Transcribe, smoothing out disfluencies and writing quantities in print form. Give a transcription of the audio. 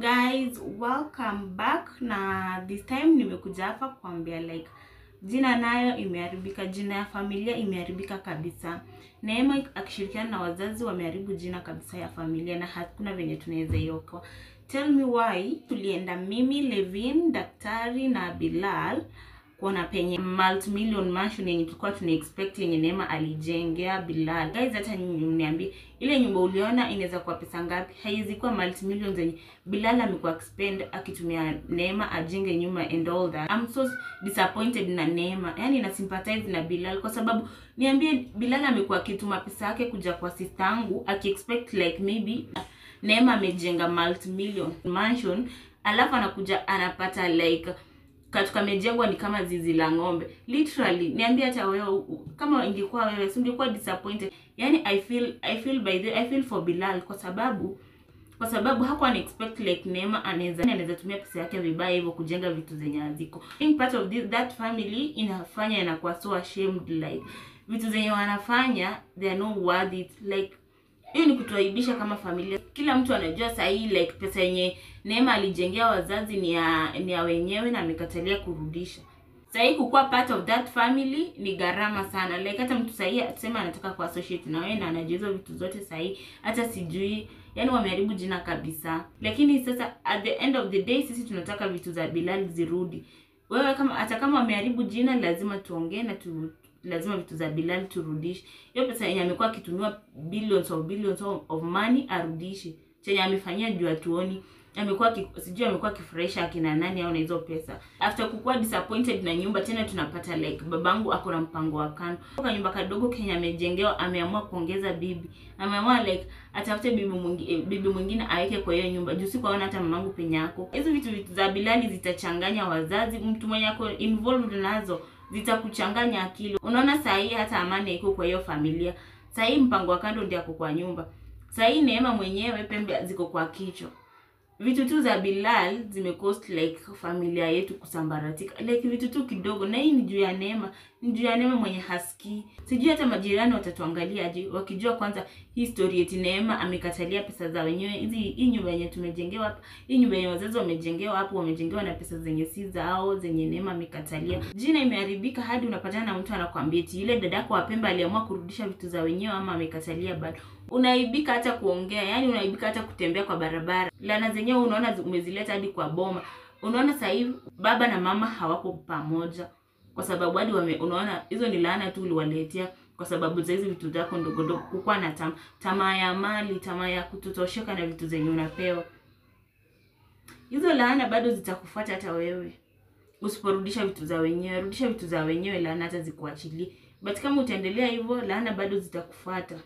guys, welcome back. Na this time nimekuja hapa kuambia like jina nayo imeharibika, jina ya familia imeharibika kabisa. Neema akishirikiana na wazazi wameharibu jina kabisa ya familia na hakuna venye tunaweza iokoa. Tell me why. Tulienda mimi, Levin, daktari na Bilal kuona penye multi-million mansion yenye tulikuwa tuna-expect yenye Neema alijengea Bilal. Guys, hata niambie ile nyumba uliona inaweza kuwa pesa ngapi? Haiwezi kuwa multi-million zenye Bilal amekuwa expend akitumia Neema ajenge nyumba and all that. I'm so disappointed na Neema. Yaani na sympathize na Bilal kwa sababu niambie Bilal amekuwa akituma pesa yake kuja kwa sistangu aki-expect like maybe Neema amejenga multi-million mansion, alafu anakuja anapata like katika mejengwa ni kama zizi la ng'ombe. Literally, niambia hata wewe kama ingekuwa wewe ungekuwa disappointed. Yaani I feel for Bilal kwa sababu hakuwa expect like Neema anaweza tumia pesa yake vibaya hivyo kujenga vitu zenye haziko. In part of that family inafanya inakuwa so ashamed like vitu zenye wanafanya they are not worth it. Like hiyo ni kutuaibisha kama familia. Kila mtu anajua sahi like pesa yenye Neema alijengea wazazi ni ya wenyewe na amekatalia kurudisha. Sahi kukuwa part of that family ni gharama sana. Like hata mtu sahi atasema anataka ku associate na wewe na anajua vitu zote sahi hata sijui. Yaani wameharibu jina kabisa. Lakini sasa at the end of the day sisi tunataka vitu za Bilal zirudi. Wewe hata kama wameharibu jina lazima tuongee na lazima vitu za Bilal turudishe. Hiyo pesa yenye amekuwa akitumiwa billions of money arudishe. Chenye amefanyia juu atuoni. Amekuwa kifurahisha akina nani au na hizo pesa. After kukuwa disappointed na nyumba tena tunapata like babangu ako na mpango wa kando. Kwa nyumba kadogo Kenya amejengewa ameamua kuongeza bibi. Ameamua like atafute bibi mwingine aweke kwa hiyo nyumba. Juu si kwaona hata mamangu penye yako. Hizo vitu za Bilal zitachanganya wazazi, mtu mwenye ako involved nazo zitakuchanganya akili. Unaona sahi hata amani iko kwa hiyo familia. Sahi mpango wa kando ndio kwa nyumba. Sahi Neema mwenyewe pembe ziko kwa kichwa. Vitu tu za Bilal zimecost like familia yetu kusambaratika. Like vitu tu kidogo na hii ni juu ya Neema. Ni juu ya Neema mwenye hasikii. Sijui hata majirani watatuangalia aje wakijua kwanza hii story eti Neema amekatalia pesa za wenyewe. Hii nyumba yenye tumejengewa hapa, hii nyumba yenye wazazi wamejengewa hapo, wamejengewa na pesa zenye si zao, zenye Neema amekatalia. Jina imeharibika hadi unapatana na mtu anakuambia eti yule dadako wa Pemba aliamua kurudisha vitu za wenyewe ama amekatalia bado. Unaibika hata kuongea, yani unaibika hata kutembea kwa barabara. Laana zenyewe unaona umezileta hadi kwa boma. Unaona sasa hivi baba na mama hawako pamoja kwa sababu hadi unaona hizo ni laana tu uliwaletea kwa sababu za hizo vitu zako ndogo ndogo, kukua na tamaa ya mali, tamaa ya kutotosheka na vitu zenye unapewa. Hizo laana bado zitakufuata hata wewe. Usiporudisha vitu za wenyewe, rudisha vitu za wenyewe, laana hata zikuachilie. But kama utaendelea hivyo laana bado zitakufuata.